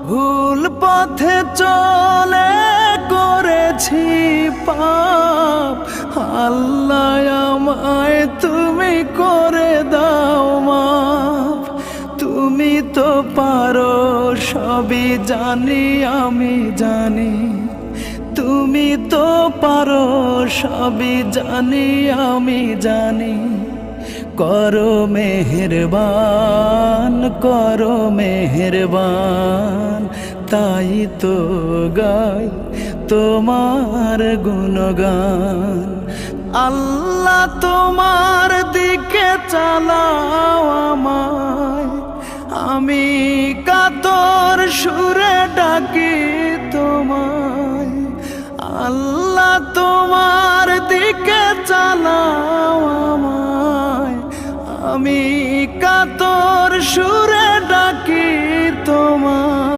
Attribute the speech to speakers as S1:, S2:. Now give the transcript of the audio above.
S1: ভুল পথে চলে করেছি পাপ, আল্লাহ আমায় তুমি করে দাও মাফ। তুমি তো পারো সবই জানি আমি জানি, তুমি তো পারো সবই জানি আমি জানি। করো মেহেরবান, করো মেহেরবান, তাই তো গাই তোমার গুণগান। আল্লাহ তোমার দিকে চালাও আমায়, আমি কাতর সুরে ডাকি তোমায়। আল্লাহ তোমার দিকে চালাও আমায়, আমি কাতর সুরে ডাকি তোমায়।